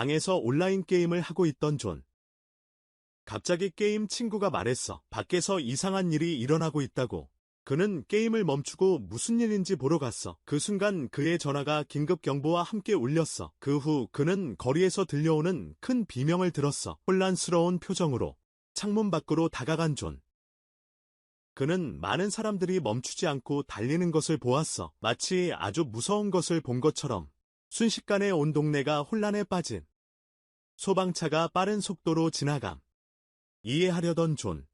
방에서 온라인 게임을 하고 있던 존. 갑자기 게임 친구가 말했어. 밖에서 이상한 일이 일어나고 있다고. 그는 게임을 멈추고 무슨 일인지 보러 갔어. 그 순간 그의 전화가 긴급 경보와 함께 울렸어. 그 후 그는 거리에서 들려오는 큰 비명을 들었어. 혼란스러운 표정으로 창문 밖으로 다가간 존. 그는 많은 사람들이 멈추지 않고 달리는 것을 보았어. 마치 아주 무서운 것을 본 것처럼. 순식간에 온 동네가 혼란에 빠진. 소방차가 빠른 속도로 지나감. 이해하려던 존.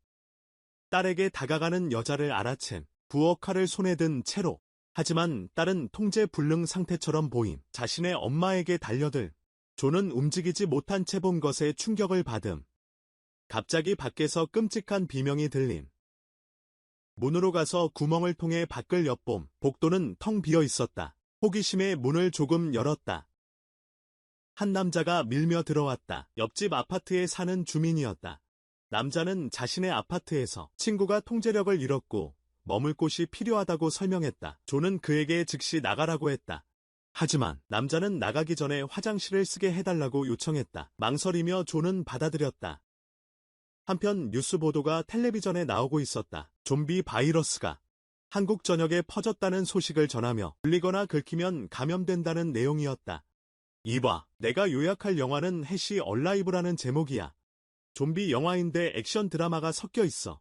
딸에게 다가가는 여자를 알아챈. 부엌 칼을 손에 든 채로. 하지만 딸은 통제 불능 상태처럼 보임. 자신의 엄마에게 달려들. 존은 움직이지 못한 채 본 것에 충격을 받음. 갑자기 밖에서 끔찍한 비명이 들림. 문으로 가서 구멍을 통해 밖을 엿봄. 복도는 텅 비어 있었다. 호기심에 문을 조금 열었다. 한 남자가 밀며 들어왔다. 옆집 아파트에 사는 주민이었다. 남자는 자신의 아파트에서 친구가 통제력을 잃었고 머물 곳이 필요하다고 설명했다. 존은 그에게 즉시 나가라고 했다. 하지만 남자는 나가기 전에 화장실을 쓰게 해달라고 요청했다. 망설이며 존은 받아들였다. 한편 뉴스 보도가 텔레비전에 나오고 있었다. 좀비 바이러스가 한국 전역에 퍼졌다는 소식을 전하며 울리거나 긁히면 감염된다는 내용이었다. 이봐, 내가 요약할 영화는 해시 얼라이브라는 제목이야. 좀비 영화인데 액션 드라마가 섞여 있어.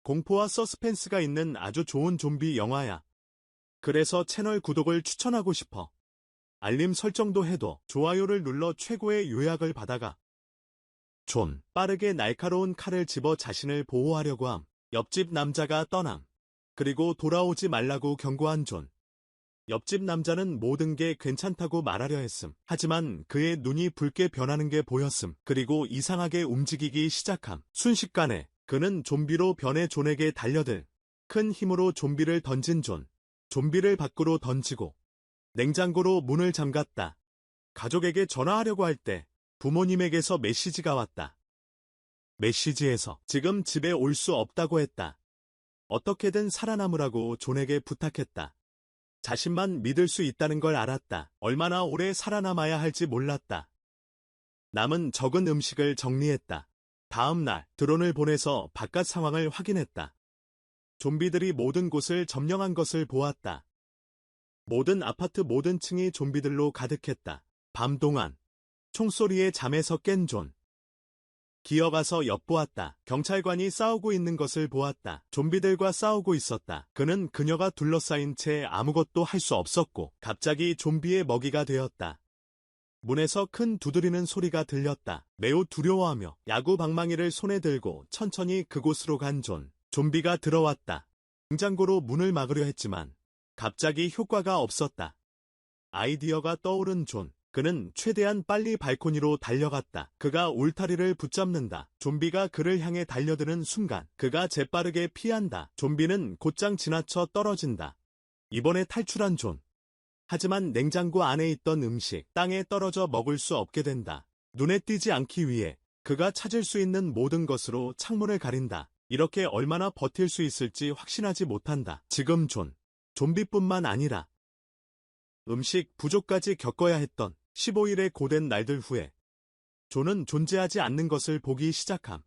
공포와 서스펜스가 있는 아주 좋은 좀비 영화야. 그래서 채널 구독을 추천하고 싶어. 알림 설정도 해둬. 좋아요를 눌러 최고의 요약을 받아가. 존, 빠르게 날카로운 칼을 집어 자신을 보호하려고 함. 옆집 남자가 떠남. 그리고 돌아오지 말라고 경고한 존. 옆집 남자는 모든 게 괜찮다고 말하려 했음. 하지만 그의 눈이 붉게 변하는 게 보였음. 그리고 이상하게 움직이기 시작함. 순식간에 그는 좀비로 변해 존에게 달려들. 큰 힘으로 좀비를 던진 존. 좀비를 밖으로 던지고 냉장고로 문을 잠갔다. 가족에게 전화하려고 할 때 부모님에게서 메시지가 왔다. 메시지에서 지금 집에 올 수 없다고 했다. 어떻게든 살아남으라고 존에게 부탁했다. 자신만 믿을 수 있다는 걸 알았다. 얼마나 오래 살아남아야 할지 몰랐다. 남은 적은 음식을 정리했다. 다음 날 드론을 보내서 바깥 상황을 확인했다. 좀비들이 모든 곳을 점령한 것을 보았다. 모든 아파트 모든 층이 좀비들로 가득했다. 밤 동안 총소리에 잠에서 깬 존. 기어가서 엿보았다. 경찰관이 싸우고 있는 것을 보았다. 좀비들과 싸우고 있었다. 그는 그녀가 둘러싸인 채 아무것도 할 수 없었고 갑자기 좀비의 먹이가 되었다. 문에서 큰 두드리는 소리가 들렸다. 매우 두려워하며 야구 방망이를 손에 들고 천천히 그곳으로 간 존. 좀비가 들어왔다. 냉장고로 문을 막으려 했지만 갑자기 효과가 없었다. 아이디어가 떠오른 존. 그는 최대한 빨리 발코니로 달려갔다. 그가 울타리를 붙잡는다. 좀비가 그를 향해 달려드는 순간 그가 재빠르게 피한다. 좀비는 곧장 지나쳐 떨어진다. 이번에 탈출한 존. 하지만 냉장고 안에 있던 음식 땅에 떨어져 먹을 수 없게 된다. 눈에 띄지 않기 위해 그가 찾을 수 있는 모든 것으로 창문을 가린다. 이렇게 얼마나 버틸 수 있을지 확신하지 못한다. 지금 존. 좀비뿐만 아니라 음식 부족까지 겪어야 했던 15일의 고된 날들 후에 존은 존재하지 않는 것을 보기 시작함.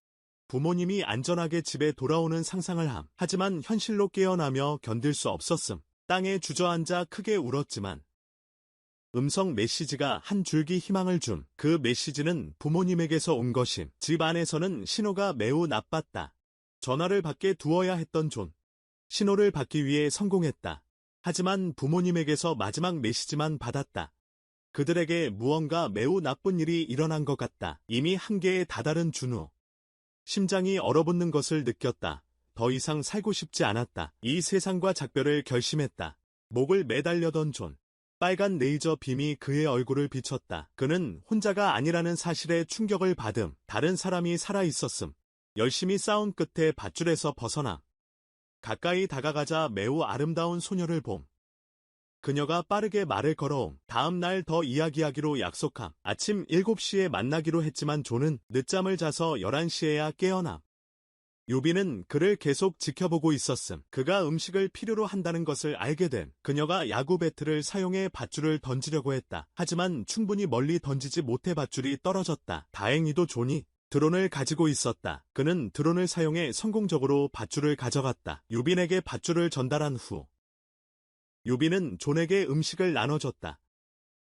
부모님이 안전하게 집에 돌아오는 상상을 함. 하지만 현실로 깨어나며 견딜 수 없었음. 땅에 주저앉아 크게 울었지만 음성 메시지가 한 줄기 희망을 줌. 그 메시지는 부모님에게서 온 것임. 집 안에서는 신호가 매우 나빴다. 전화를 받게 두어야 했던 존. 신호를 받기 위해 성공했다. 하지만 부모님에게서 마지막 메시지만 받았다. 그들에게 무언가 매우 나쁜 일이 일어난 것 같다. 이미 한계에 다다른 준우. 심장이 얼어붙는 것을 느꼈다. 더 이상 살고 싶지 않았다. 이 세상과 작별을 결심했다. 목을 매달려던 존. 빨간 레이저 빔이 그의 얼굴을 비췄다. 그는 혼자가 아니라는 사실에 충격을 받음. 다른 사람이 살아있었음. 열심히 싸운 끝에 밧줄에서 벗어남. 가까이 다가가자 매우 아름다운 소녀를 봄. 그녀가 빠르게 말을 걸어옴. 다음 날 더 이야기하기로 약속함. 아침 7시에 만나기로 했지만 존은 늦잠을 자서 11시에야 깨어남. 유비는 그를 계속 지켜보고 있었음. 그가 음식을 필요로 한다는 것을 알게 됨. 그녀가 야구 배트를 사용해 밧줄을 던지려고 했다. 하지만 충분히 멀리 던지지 못해 밧줄이 떨어졌다. 다행히도 존이 드론을 가지고 있었다. 그는 드론을 사용해 성공적으로 밧줄을 가져갔다. 유빈에게 밧줄을 전달한 후 유빈은 존에게 음식을 나눠줬다.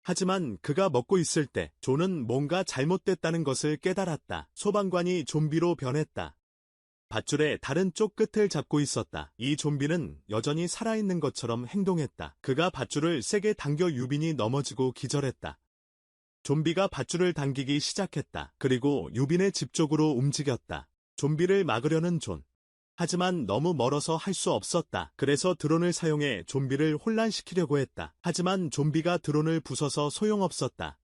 하지만 그가 먹고 있을 때 존은 뭔가 잘못됐다는 것을 깨달았다. 소방관이 좀비로 변했다. 밧줄의 다른 쪽 끝을 잡고 있었다. 이 좀비는 여전히 살아있는 것처럼 행동했다. 그가 밧줄을 세게 당겨 유빈이 넘어지고 기절했다. 좀비가 밧줄을 당기기 시작했다. 그리고 유빈의 집 쪽으로 움직였다. 좀비를 막으려는 존. 하지만 너무 멀어서 할 수 없었다. 그래서 드론을 사용해 좀비를 혼란시키려고 했다. 하지만 좀비가 드론을 부숴서 소용없었다.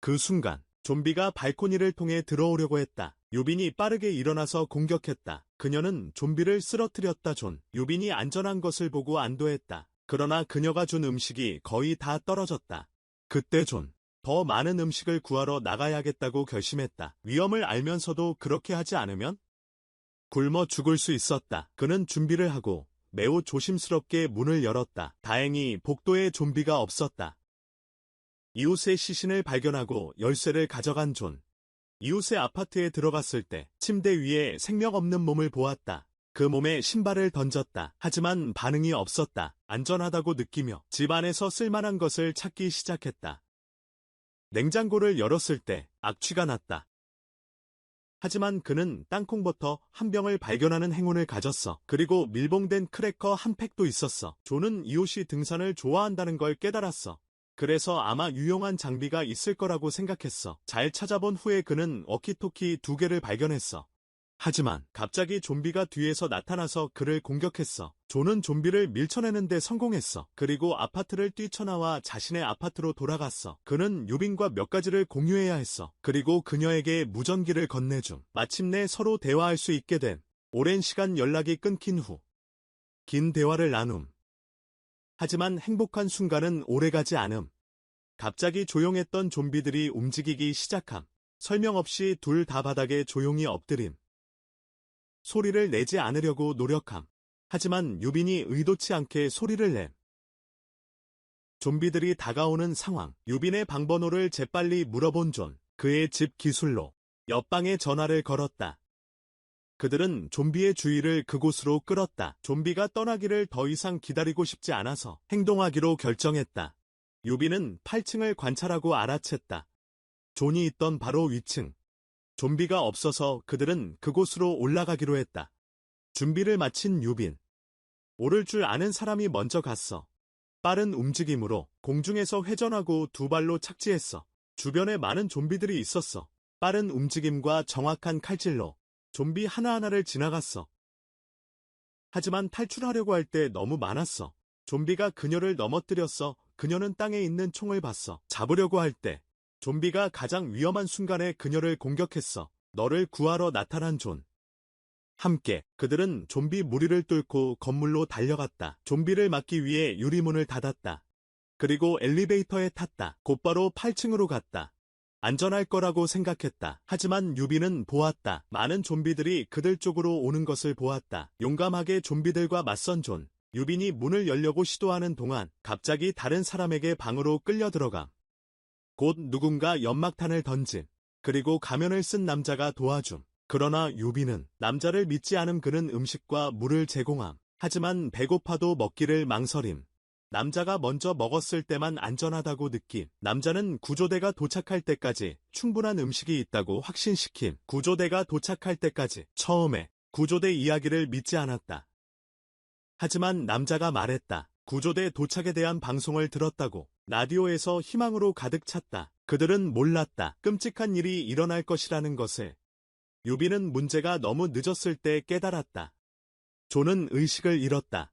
그 순간 좀비가 발코니를 통해 들어오려고 했다. 유빈이 빠르게 일어나서 공격했다. 그녀는 좀비를 쓰러뜨렸다. 유빈이 안전한 것을 보고 안도했다. 그러나 그녀가 준 음식이 거의 다 떨어졌다. 그때 더 많은 음식을 구하러 나가야겠다고 결심했다. 위험을 알면서도 그렇게 하지 않으면 굶어 죽을 수 있었다. 그는 준비를 하고 매우 조심스럽게 문을 열었다. 다행히 복도에 좀비가 없었다. 이웃의 시신을 발견하고 열쇠를 가져간 존. 이웃의 아파트에 들어갔을 때 침대 위에 생명 없는 몸을 보았다. 그 몸에 신발을 던졌다. 하지만 반응이 없었다. 안전하다고 느끼며 집 안에서 쓸만한 것을 찾기 시작했다. 냉장고를 열었을 때 악취가 났다. 하지만 그는 땅콩버터 한 병을 발견하는 행운을 가졌어. 그리고 밀봉된 크래커 한 팩도 있었어. 존은 이웃이 등산을 좋아한다는 걸 깨달았어. 그래서 아마 유용한 장비가 있을 거라고 생각했어. 잘 찾아본 후에 그는 워키토키 2개를 발견했어. 하지만 갑자기 좀비가 뒤에서 나타나서 그를 공격했어. 존은 좀비를 밀쳐내는데 성공했어. 그리고 아파트를 뛰쳐나와 자신의 아파트로 돌아갔어. 그는 유빈과 몇 가지를 공유해야 했어. 그리고 그녀에게 무전기를 건네줌. 마침내 서로 대화할 수 있게 된. 오랜 시간 연락이 끊긴 후 긴 대화를 나눔. 하지만 행복한 순간은 오래가지 않음. 갑자기 조용했던 좀비들이 움직이기 시작함. 설명 없이 둘 다 바닥에 조용히 엎드림. 소리를 내지 않으려고 노력함. 하지만 유빈이 의도치 않게 소리를 냄. 좀비들이 다가오는 상황. 유빈의 방번호를 재빨리 물어본 존. 그의 집 기술로 옆방에 전화를 걸었다. 그들은 좀비의 주의를 그곳으로 끌었다. 좀비가 떠나기를 더 이상 기다리고 싶지 않아서 행동하기로 결정했다. 유빈은 8층을 관찰하고 알아챘다. 존이 있던 바로 위층. 좀비가 없어서 그들은 그곳으로 올라가기로 했다. 준비를 마친 유빈. 오를 줄 아는 사람이 먼저 갔어. 빠른 움직임으로 공중에서 회전하고 두 발로 착지했어. 주변에 많은 좀비들이 있었어. 빠른 움직임과 정확한 칼질로 좀비 하나하나를 지나갔어. 하지만 탈출하려고 할 때 너무 많았어. 좀비가 그녀를 넘어뜨렸어. 그녀는 땅에 있는 총을 봤어. 잡으려고 할 때 좀비가 가장 위험한 순간에 그녀를 공격했어. 너를 구하러 나타난 존. 함께 그들은 좀비 무리를 뚫고 건물로 달려갔다. 좀비를 막기 위해 유리문을 닫았다. 그리고 엘리베이터에 탔다. 곧바로 8층으로 갔다. 안전할 거라고 생각했다. 하지만 유비는 보았다. 많은 좀비들이 그들 쪽으로 오는 것을 보았다. 용감하게 좀비들과 맞선 존. 유빈이 문을 열려고 시도하는 동안 갑자기 다른 사람에게 방으로 끌려 들어감. 곧 누군가 연막탄을 던짐. 그리고 가면을 쓴 남자가 도와줌. 그러나 유빈은 남자를 믿지 않음. 그는 음식과 물을 제공함. 하지만 배고파도 먹기를 망설임. 남자가 먼저 먹었을 때만 안전하다고 느낌. 남자는 구조대가 도착할 때까지 충분한 음식이 있다고 확신시킴. 구조대가 도착할 때까지 처음에 구조대 이야기를 믿지 않았다. 하지만 남자가 말했다. 구조대 도착에 대한 방송을 들었다고. 라디오에서 희망으로 가득 찼다. 그들은 몰랐다. 끔찍한 일이 일어날 것이라는 것을. 유빈은 문제가 너무 늦었을 때 깨달았다. 존은 의식을 잃었다.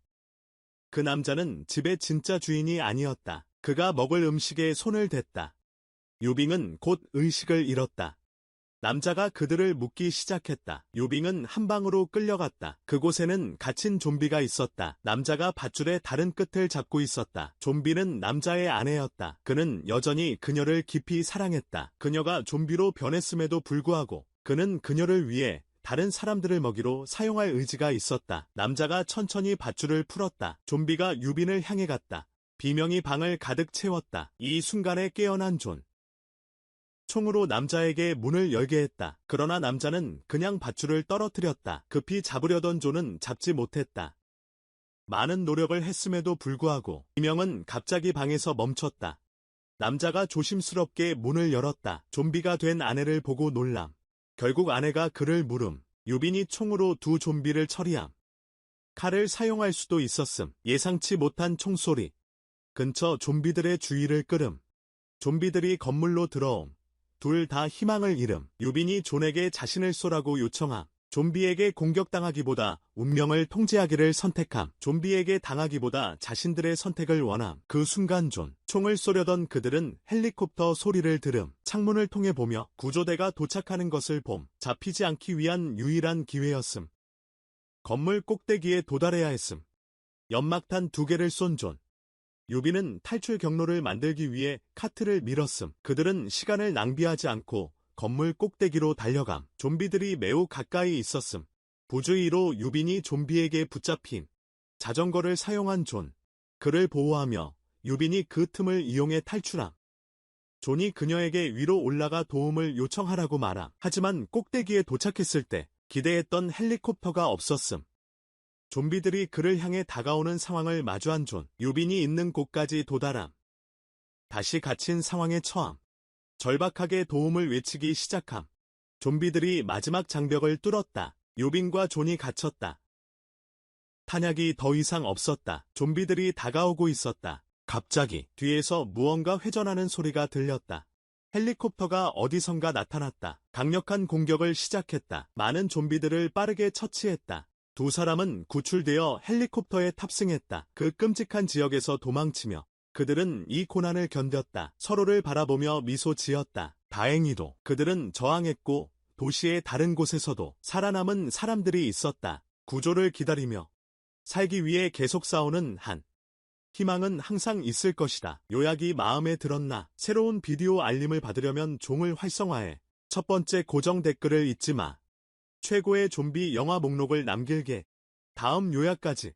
그 남자는 집의 진짜 주인이 아니었다. 그가 먹을 음식에 손을 댔다. 유빙은 곧 의식을 잃었다. 남자가 그들을 묻기 시작했다. 유빙은 한 방으로 끌려갔다. 그곳에는 갇힌 좀비가 있었다. 남자가 밧줄의 다른 끝을 잡고 있었다. 좀비는 남자의 아내였다. 그는 여전히 그녀를 깊이 사랑했다. 그녀가 좀비로 변했음에도 불구하고 그는 그녀를 위해 다른 사람들을 먹이로 사용할 의지가 있었다. 남자가 천천히 밧줄을 풀었다. 좀비가 유빈을 향해 갔다. 비명이 방을 가득 채웠다. 이 순간에 깨어난 존. 총으로 남자에게 문을 열게 했다. 그러나 남자는 그냥 밧줄을 떨어뜨렸다. 급히 잡으려던 존은 잡지 못했다. 많은 노력을 했음에도 불구하고 비명은 갑자기 방에서 멈췄다. 남자가 조심스럽게 문을 열었다. 좀비가 된 아내를 보고 놀람. 결국 아내가 그를 물음. 유빈이 총으로 두 좀비를 처리함. 칼을 사용할 수도 있었음. 예상치 못한 총소리. 근처 좀비들의 주의를 끌음. 좀비들이 건물로 들어옴. 둘 다 희망을 잃음. 유빈이 존에게 자신을 쏘라고 요청함. 좀비에게 공격당하기보다 운명을 통제하기를 선택함. 좀비에게 당하기보다 자신들의 선택을 원함. 그 순간 총을 쏘려던 그들은 헬리콥터 소리를 들음. 창문을 통해 보며 구조대가 도착하는 것을 봄. 잡히지 않기 위한 유일한 기회였음. 건물 꼭대기에 도달해야 했음. 연막탄 2개를 쏜 존. 유빈은 탈출 경로를 만들기 위해 카트를 밀었음. 그들은 시간을 낭비하지 않고 건물 꼭대기로 달려감. 좀비들이 매우 가까이 있었음. 부주의로 유빈이 좀비에게 붙잡힘. 자전거를 사용한 존. 그를 보호하며 유빈이 그 틈을 이용해 탈출함. 존이 그녀에게 위로 올라가 도움을 요청하라고 말함. 하지만 꼭대기에 도착했을 때 기대했던 헬리콥터가 없었음. 좀비들이 그를 향해 다가오는 상황을 마주한 존. 유빈이 있는 곳까지 도달함. 다시 갇힌 상황에 처함. 절박하게 도움을 외치기 시작함. 좀비들이 마지막 장벽을 뚫었다. 유빈과 존이 갇혔다. 탄약이 더 이상 없었다. 좀비들이 다가오고 있었다. 갑자기 뒤에서 무언가 회전하는 소리가 들렸다. 헬리콥터가 어디선가 나타났다. 강력한 공격을 시작했다. 많은 좀비들을 빠르게 처치했다. 두 사람은 구출되어 헬리콥터에 탑승했다. 그 끔찍한 지역에서 도망치며 그들은 이 고난을 견뎠다. 서로를 바라보며 미소 지었다. 다행히도 그들은 저항했고 도시의 다른 곳에서도 살아남은 사람들이 있었다. 구조를 기다리며 살기 위해 계속 싸우는 한. 희망은 항상 있을 것이다. 요약이 마음에 들었나? 새로운 비디오 알림을 받으려면 종을 활성화해. 첫 번째 고정 댓글을 잊지 마. 최고의 좀비 영화 목록을 남길게. 다음 요약까지.